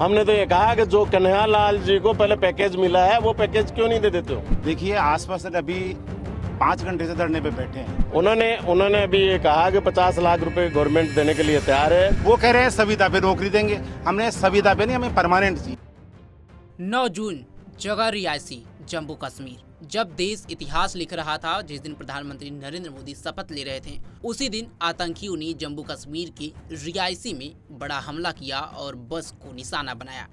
हमने तो ये कहा कि जो कन्हैयालाल जी को पहले पैकेज मिला है वो पैकेज क्यों नहीं दे देते हो। देखिए आसपास अभी 5 घंटे से धरने पे बैठे हैं। उन्होंने अभी ये कहा कि 50 लाख रुपए गवर्नमेंट देने के लिए तैयार है। वो कह रहे हैं संविदा पे नौकरी देंगे। हमने संविदा पे नहीं, हमें परमानेंट चाहिए। 9 जून जगह रियासी जम्मू कश्मीर। जब देश इतिहास लिख रहा था, जिस दिन प्रधानमंत्री नरेंद्र मोदी शपथ ले रहे थे, उसी दिन आतंकियों ने जम्मू कश्मीर के रियासी में बड़ा हमला किया और बस को निशाना बनाया,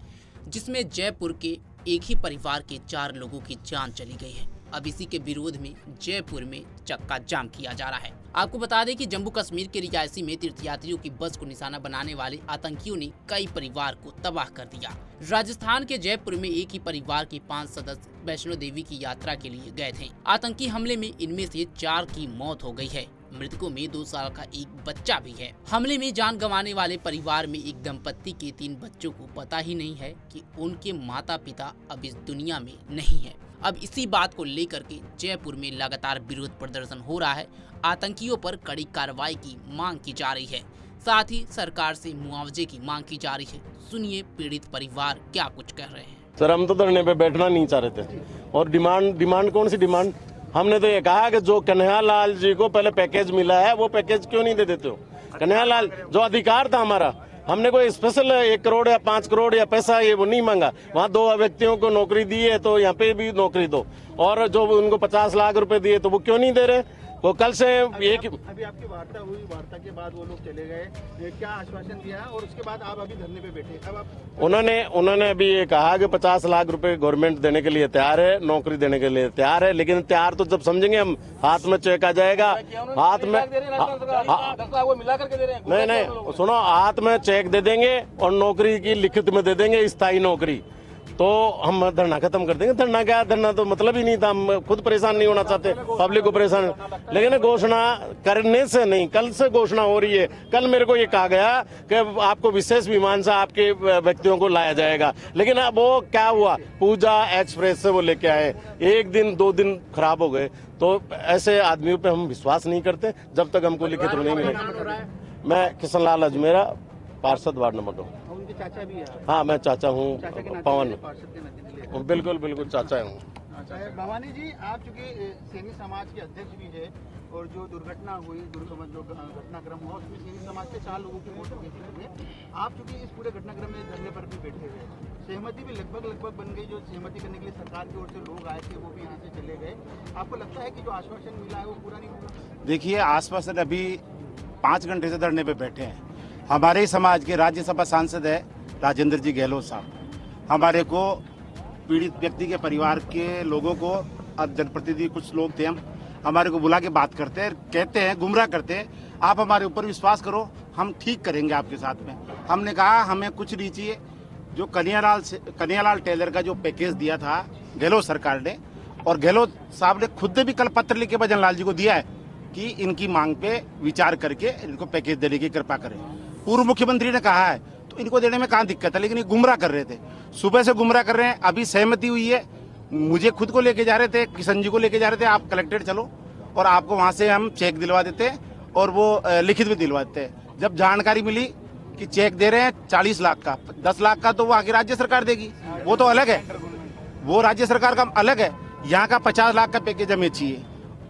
जिसमें जयपुर के एक ही परिवार के 4 लोगों की जान चली गई है। अब इसी के विरोध में जयपुर में चक्का जाम किया जा रहा है। आपको बता दें कि जम्मू कश्मीर के रियासी में तीर्थयात्रियों की बस को निशाना बनाने वाले आतंकियों ने कई परिवार को तबाह कर दिया। राजस्थान के जयपुर में एक ही परिवार के 5 सदस्य वैष्णो देवी की यात्रा के लिए गए थे। आतंकी हमले में इनमें से 4 की मौत हो गई है। मृतकों में 2 साल का एक बच्चा भी है। हमले में जान गंवाने वाले परिवार में एक दंपत्ति के 3 बच्चों को पता ही नहीं है कि उनके माता पिता अब इस दुनिया में नहीं है। अब इसी बात को लेकर के जयपुर में लगातार विरोध प्रदर्शन हो रहा है। आतंकियों पर कड़ी कार्रवाई की मांग की जा रही है। साथ ही सरकार से मुआवजे की मांग की जा रही है। सुनिए पीड़ित परिवार क्या कुछ कह रहे हैं। सर, हम तो धरने पे बैठना नहीं चाह रहे थे। और डिमांड कौन सी डिमांड? हमने तो ये कहा कि जो कन्हैयालाल जी को पहले पैकेज मिला है वो पैकेज क्यों नहीं दे देते हो। कन्हैयालाल जो अधिकार था हमारा, हमने कोई स्पेशल 1 करोड़ या 5 करोड़ या पैसा ये वो नहीं मांगा। वहाँ 2 व्यक्तियों को नौकरी दी है तो यहाँ पे भी नौकरी दो। और जो उनको 50 लाख रुपए दिए तो वो क्यों नहीं दे रहे। वो कल से एक अभी आपकी वार्ता हुई, वार्ता के बाद वो लोग चले गए, क्या आश्वासन दिया और उसके बाद आप अभी धरने पे बैठे। अब आप उन्होंने अभी ये कहा कि 50 लाख रुपए गवर्नमेंट देने के लिए तैयार है, नौकरी देने के लिए तैयार है। लेकिन तैयार तो जब समझेंगे हम, हाथ में चेक आ जाएगा। हाथ में नहीं सुनो, हाथ में चेक दे देंगे और नौकरी की लिखित में दे देंगे, स्थायी नौकरी, तो हम धरना खत्म कर देंगे। धरना क्या, धरना तो मतलब ही नहीं था। हम खुद परेशान नहीं होना चाहते, पब्लिक को परेशान। लेकिन घोषणा करने से नहीं, कल से घोषणा हो रही है। कल मेरे को ये कहा गया कि आपको विशेष विमान से आपके व्यक्तियों को लाया जाएगा। लेकिन अब वो क्या हुआ, पूजा एक्सप्रेस से वो लेके आए, 1 दिन 2 दिन खराब हो गए। तो ऐसे आदमियों पे हम विश्वास नहीं करते जब तक हमको लिखित में नहीं मिलेगा। मैं किशन लाल अजमेरा, पार्षद वार्ड नंबर 2। उनके चाचा भी है? हाँ, मैं चाचा हूँ पवन। बिल्कुल चाचा हूँ। भवानी जी, आप चूंकि सैनी समाज के अध्यक्ष भी है और जो दुर्घटना हुई, जो घटनाक्रम हुआ उसमें सैनी समाज के 4 लोगों की मौत हो गई। आप चूंकि इस पूरे घटनाक्रम में धरने पर भी बैठे हुए, सहमति भी लगभग बन गई। जो सहमति करने के लिए सरकार की ओर से लोग आए थे वो भी यहाँ से चले गए। आपको लगता है कि जो आश्वासन मिला है वो पूरा नहीं होगा? देखिए आसपास अभी 5 घंटे से धरने पे बैठे हैं। हमारे ही समाज के राज्यसभा सांसद है राजेंद्र जी गहलोत साहब, हमारे को पीड़ित व्यक्ति के परिवार के लोगों को, अब जनप्रतिनिधि कुछ लोग थे, हम हमारे को बुला के बात करते हैं, कहते हैं, गुमराह करते हैं, आप हमारे ऊपर विश्वास करो, हम ठीक करेंगे आपके साथ में। हमने कहा हमें कुछ नहीं चाहिए। जो कन्हैयालाल टेलर का जो पैकेज दिया था गहलोत सरकार ने, और गहलोत साहब ने खुद ने भी कल पत्र लिख के भजन लाल जी को दिया है कि इनकी मांग पे विचार करके इनको पैकेज देने की कृपा करें। पूर्व मुख्यमंत्री ने कहा है तो इनको देने में कहाँ दिक्कत है, लेकिन ये गुमराह कर रहे थे, सुबह से गुमराह कर रहे हैं। अभी सहमति हुई है, मुझे खुद को लेके जा रहे थे, किशन जी को लेके जा रहे थे, आप कलेक्ट्रेट चलो और आपको वहां से हम चेक दिलवा देते और वो लिखित में दिलवा देते। जब जानकारी मिली कि चेक दे रहे हैं 40 लाख का, 10 लाख का तो वो आगे राज्य सरकार देगी, वो तो अलग है, वो राज्य सरकार का अलग है। यहाँ का 50 लाख का पैकेज हमें चाहिए।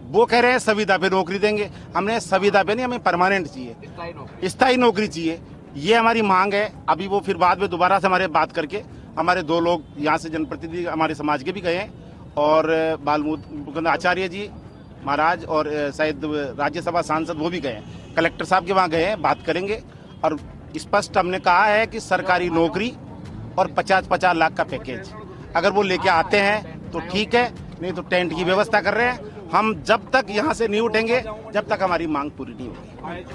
वो कह रहे हैं संविदा पे नौकरी देंगे। हमने संविदा पे नहीं, हमें परमानेंट चाहिए, स्थायी नौकरी चाहिए। ये हमारी मांग है। अभी वो फिर बाद में दोबारा से हमारे बात करके, हमारे 2 लोग यहाँ से जनप्रतिनिधि हमारे समाज के भी गए हैं और बालमुकुंद आचार्य जी महाराज और शायद राज्यसभा सांसद वो भी गए हैं, कलेक्टर साहब के वहाँ गए हैं, बात करेंगे। और स्पष्ट हमने कहा है कि सरकारी नौकरी और 50-50 लाख का पैकेज अगर वो लेके आते हैं तो ठीक है, नहीं तो टेंट की व्यवस्था कर रहे हैं। हम जब तक यहाँ से नहीं उठेंगे जब तक हमारी मांग पूरी नहीं होगी।